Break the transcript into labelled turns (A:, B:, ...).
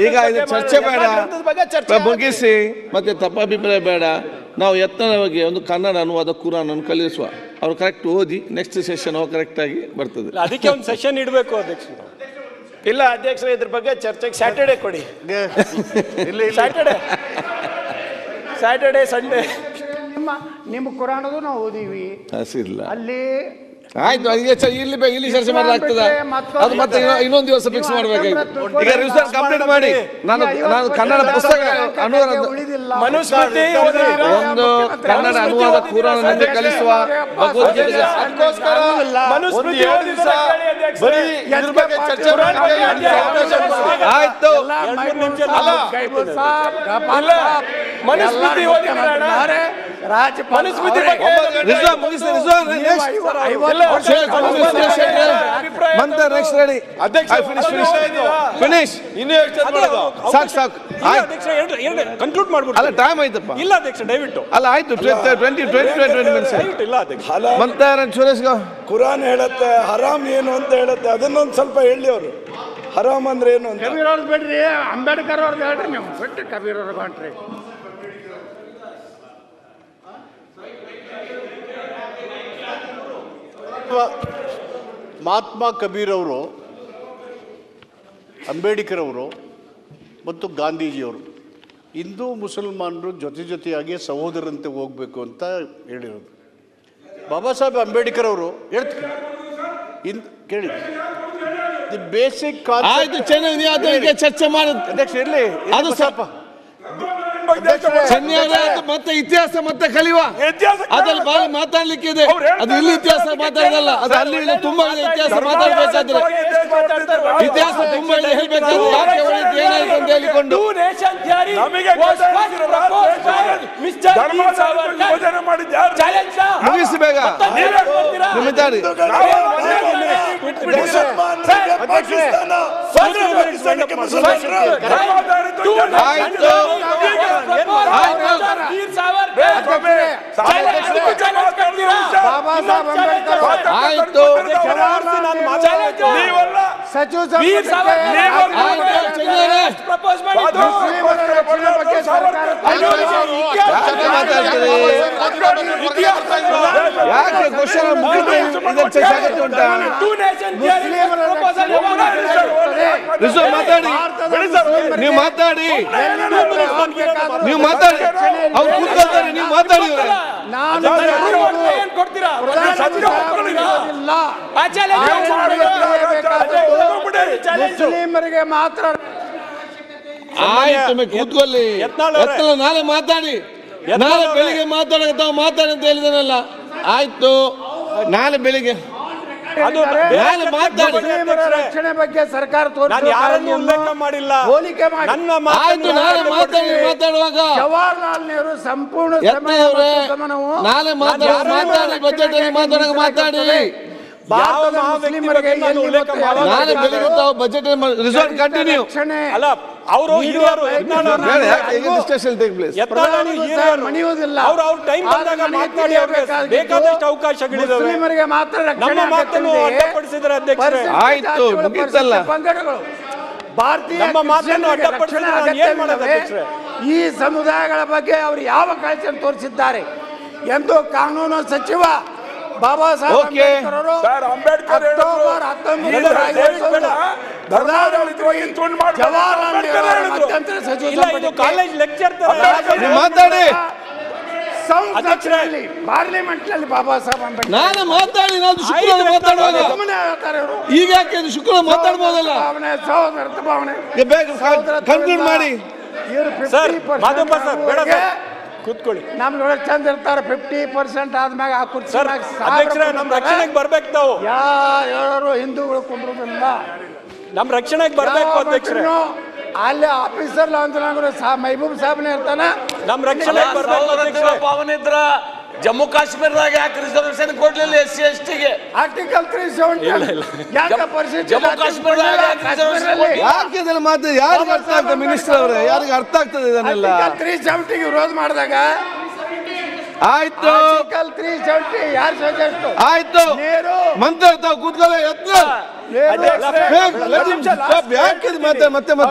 A: ಈಗ ಇದು ಚರ್ಚೆ ಬೇಡ, ಮುಗಿಸಿ ಮತ್ತೆ ತಪ್ಪಾಭಿಪ್ರಾಯ ಬೇಡ. ನಾವು ಯತ್ನವಾಗಿ ಒಂದು ಕನ್ನಡ ಅನುವಾದ ಕುರಾನ್ ಕಲಿಸುವ, ಅವ್ರು ಕರೆಕ್ಟ್ ಓದಿ ನೆಕ್ಸ್ಟ್ ಸೆಷನ್ ಕರೆಕ್ಟ್ ಆಗಿ ಬರ್ತದೆ.
B: ಅದಕ್ಕೆ ಒಂದು ಸೆಷನ್ ಇಡಬೇಕು ಅಧ್ಯಕ್ಷರು.
C: ಇಲ್ಲ ಅಧ್ಯಕ್ಷರೇ, ಇದ್ರ ಬಗ್ಗೆ ಚರ್ಚೆಗೆ ಸ್ಯಾಟರ್ಡೆ ಕೊಡಿ. ಸ್ಯಾಟರ್ಡೆ ಸಂಡೇ
D: ನಿಮ್ಮ ಕುರಾನದು ನಾವು ಓದಿವಿ
A: ಹಸಿಲ್ಲ
D: ಅಲ್ಲಿ.
A: ಆಯ್ತು, ಇಲ್ಲಿ ಚರ್ಚೆ ಮಾಡಲಾಗ್ತದ. ಅದು ಮತ್ತೆ ಇನ್ನೊಂದು ದಿವಸ ಫಿಕ್ಸ್ ಮಾಡಬೇಕಾಗಿತ್ತು. ಈಗ ರಿಸರ್ಚ್ ಕಂಪ್ಲೀಟ್ ಮಾಡಿ ನಾನು ಕನ್ನಡ ಪುಸ್ತಕ ಅನುವಾದ
C: ಮನುಸ್ಮೃತಿ
A: ಒಂದು ಕನ್ನಡ ಅನುವಾದ ಕುರಾನ್ ಕಲಿಸುವ ಭಗವದ್ಗೀತೆ ಚರ್ಚೆ ಆಯ್ತು.
C: ಮನುಸ್ಮೃತಿ
B: ಕನ್ಕ್ಲೂಡ್ ಮಾಡ್ಬಿಟ್ಟು
A: ಅಲ್ಲ ಟೈಮ್ ಆಯ್ತಪ್ಪ.
B: ಇಲ್ಲ ಅಧ್ಯಕ್ಷ ದಯವಿಟ್ಟು
A: ಅಲ್ಲ ಆಯ್ತು 20 ಇಲ್ಲ ಅಧ್ಯಕ್ಷ. ಮತ್ತೆ ಸುರೇಶ್
E: ಕುರಾನ್ ಹೇಳತ್ತೆ ಹರಾಮ್ ಏನು ಅಂತ ಹೇಳತ್ತೆ, ಅದನ್ನೊಂದು ಸ್ವಲ್ಪ ಹೇಳಿ ಅವರು. ಹರಾಮ್ ಅಂದ್ರೆ ಏನು ಅಂತ.
D: ಕಬೀರ್ ಅವ್ರದ್ದು ಬಿಡ್ರಿ, ಅಂಬೇಡ್ಕರ್ ಅವ್ರದ್ದು ಹೇಳ್ರಿ ನೀವು. ಬಿಟ್ಟು ಕಬೀರ್ ಅವ್ರಿಗೆ ಹೊಂಟ್ರಿ.
F: ಮಹಾತ್ಮ ಕಬೀರ್ ಅವರು, ಅಂಬೇಡ್ಕರ್ ಅವರು ಮತ್ತು ಗಾಂಧೀಜಿಯವರು ಹಿಂದೂ ಮುಸಲ್ಮಾನರು ಜೊತೆಯಾಗಿ ಸಹೋದರಂತೆ ಹೋಗಬೇಕು ಅಂತ ಹೇಳಿರೋದು. ಬಾಬಾ ಸಾಹೇಬ್ ಅಂಬೇಡ್ಕರ್ ಅವರು ಹೇಳ್ತಾರೆ ಕೇಳಿ, ದಿ ಬೇಸಿಕ್
A: ಚರ್ಚೆ ಮಾಡುದು
F: ಅಧ್ಯಕ್ಷ ಇರಲಿ
A: ಅದು ಸ್ವಲ್ಪ ಮತ್ತೆ ಇತಿಹಾಸ ಮತ್ತೆ ಕಲಿಯುವ ಅದ್ರಲ್ಲಿ ಬಾರಿ ಮಾತಾಡ್ಲಿಕ್ಕೆ ಇದೆ. ಅದು ಇಲ್ಲಿ ಇತಿಹಾಸ ಮಾತಾಡೋದಲ್ಲ, ಅದು ಅಲ್ಲಿ ಇಲ್ಲಿ ತುಂಬಾ ಇದೆ ಇತಿಹಾಸ ಮಾತಾಡ್ಬೇಕಾದ್ರೆ. ಇತಿಹಾಸ ತುಂಬಾ ಇದೆ ಹೇಳ್ಬೇಕಾದ್ರೆ ಯಾಕೆ ಒಳ್ಳೆ ಏನಾಯ್ತು ಅಂತ ಹೇಳಿಕೊಂಡು ಮುಗಿಸಿ ಬೇಗ ನಿಮ್ಮಿದ್ದಾರೆ. ಆಯ್ತು ಆಯ್ತು
D: ಸಚಿವ
A: ಯಾಕೆ ಕ್ವಶನ್ ಮಾತಾಡಿ, ನೀವು ಮಾತಾಡಿ, ನೀವು ಮಾತಾಡಿ, ಅವ್ರು ಕೂತ್ಕೊಳ್ತಾರೆ, ನೀವು ಮಾತಾಡಿ.
D: ಮುಸ್ಲಿಮರಿಗೆ ಮಾತ್ರ
A: ಆಯ್ತು, ಕೂತ್ಕೊಳ್ಳಿ. ನಾಳೆ ಮಾತಾಡಿ, ನಾಳೆ ಬೆಳಿಗ್ಗೆ ಮಾತಾಡಿ ಅಂತ ಹೇಳಿದನಲ್ಲ. ಆಯ್ತು, ನಾಳೆ ಬೆಳಿಗ್ಗೆ
D: ರಕ್ಷಣೆ ಬಗ್ಗೆ ಸರ್ಕಾರ
B: ಉಲ್ಲೇಖ ಮಾಡಿಲ್ಲ.
D: ಹೋಲಿಕೆ ಮಾಡಿ
A: ಆಯ್ತು, ನಾಳೆ ಮಾತಾಡುವಾಗ
D: ಜವಾಹರ್ಲಾಲ್ ನೆಹರು ಸಂಪೂರ್ಣ
A: ನಾಳೆ ಮಾತಾಡಿ ಬಜೆಟ್ ಮಾತಾಡುವಾಗ ಮಾತಾಡಿ.
D: ಮುಸ್ಲಿಮರಿಗೆ
A: ನಾಳೆ ಬೆಳಿಗ್ಗೆ ತಾವು ಬಜೆಟ್ ರಿಸಲ್ಟ್ ಕಂಟಿನ್ಯೂ
B: ಅಲ್ಲ, ಅವರು ಹಿರಿಯರು
D: ಮಣಿಯುವುದಿಲ್ಲ.
B: ಬೇಕಾದಷ್ಟು ಅವಕಾಶಗಳಿವೆ.
D: ಮುಸ್ಲಿಮರಿಗೆ ಮಾತ್ರ
B: ನಮ್ಮ ಮಾತನ್ನು ಅಡ್ಡಪಡಿಸಿದರೆ ಅಧ್ಯಕ್ಷರೇ
A: ಆಯ್ತು, ಮುಗಿತಲ್ಲ.
D: ಪಂಗಡಗಳು ಭಾರತೀಯ
B: ನಮ್ಮ ಮಾತನ್ನು ಅಡ್ಡಪಡಿಸಿದರೆ ಏನ್ ಮಾಡೋದು ಅಧ್ಯಕ್ಷರೇ?
D: ಈ ಸಮುದಾಯಗಳ ಬಗ್ಗೆ ಅವರು ಯಾವ ಕಾಳಜಿಯನ್ನು ತೋರಿಸಿದ್ದಾರೆ ಎಂದು ಕಾನೂನು ಸಚಿವ ಬಾಬಾ ಸಾಹೇಬ್ ಅಂಬೇಡ್ಕರ್ ಅವರು ಅಕ್ಟೋಬರ್ 1950 ಜವಾಹರ್ಲಾಲ್ ನೆಹರು ಮಧ್ಯಂತರ ಸಚಿವ
B: ಕಾಲೇಜ್ ಲೆಕ್ಚರ್
A: ಮಾತಾಡಿ
D: ಸಂಸತ್ನಲ್ಲಿ ಪಾರ್ಲಿಮೆಂಟ್ ನಲ್ಲಿ ಬಾಬಾ ಸಾಹೇಬ್ ಅಂಬೇಡ್ಕರ್
A: ನಾನು ಮಾತಾಡಿ. ನಾನು ಶುಕ್ರವಾರ ಮಾತಾಡುವಾಗ ಈಗ ಯಾಕೆ ಶುಕ್ರವಾರ ಮಾತಾಡ್ಬೋದಲ್ಲ?
D: ಸಹೋದರತ್ವ ಭಾವನೆ
A: ಕನ್ಕ್ಲೂಡ್ ಮಾಡಿ
B: ಸರ್. ಮಾಧವ ಸರ್ ಬೇಡ ಸರ್, ಕೂತ್ಕೊಳ್ಳಿ.
D: ನಮ್ಗೆ ಒಳ್ಳೆ ಚಂದ ಇರ್ತಾರೆ. 50% ಆದ್ಮ್ಯಾಗ ಆ ಕುರ್ಚಿ
B: ಅಧ್ಯಕ್ಷರೇ, ನಮ್ ರಕ್ಷಣೆಗೆ ಬರ್ಬೇಕು. ತಾವು
D: ಯಾರು ಹಿಂದೂಗಳು ಕುಂದ್ರುದಿಲ್ಲ,
B: ನಮ್ ರಕ್ಷಣೆಗೆ ಬರ್ಬೇಕು ಅಧ್ಯಕ್ಷರೇ.
D: ಅಲ್ಲಿ ಆಫೀಸರ್ ಮೈಬೂಬ್ ಸಾಹೇಬ್ನೇ ಇರ್ತಾನ.
B: ನಮ್ ರಕ್ಷಣೆಗೆ ಬರ್ಬೇಕು.
C: ಜಮ್ಮು ಕಾಶ್ಮೀರದಾಗ ಯಾಕೆ ರಿಸರ್ವೇಶನ್ ಕೊಡ್ಲಿಲ್ಲ SC ST ಗೆ?
D: ಆರ್ಟಿಕಲ್ 370 ಯಾಕೆ ಪರಿಸ್ಥಿತಿ
C: ಜಮ್ಮು ಕಾಶ್ಮೀರದಾಗ
A: ಯಾಕೆ ಇದೆಲ್ಲ ಮಾತು ಯಾರಿಗೆ ಅರ್ಥ ಆಗ್ತದೆ? ಮಿನಿಸ್ಟರ್ ಅವರೇ, ಯಾರಿಗೆ ಅರ್ಥ ಆಗ್ತದೆ ಇದನ್ನೆಲ್ಲ?
D: 370 ವಿರೋಧ ಮಾಡಿದಾಗ
A: ಆಯ್ತು,
D: ಆರ್ಟಿಕಲ್ 370 ಯಾರು ಸಜೆಸ್ಟ್
A: ಆಯ್ತು. ಮಂತ್ರಿ ತಾವು ಕೂತ್ಕೊಳ್ಳಿ. ಯಾಕೆ ಮತ್ತೆ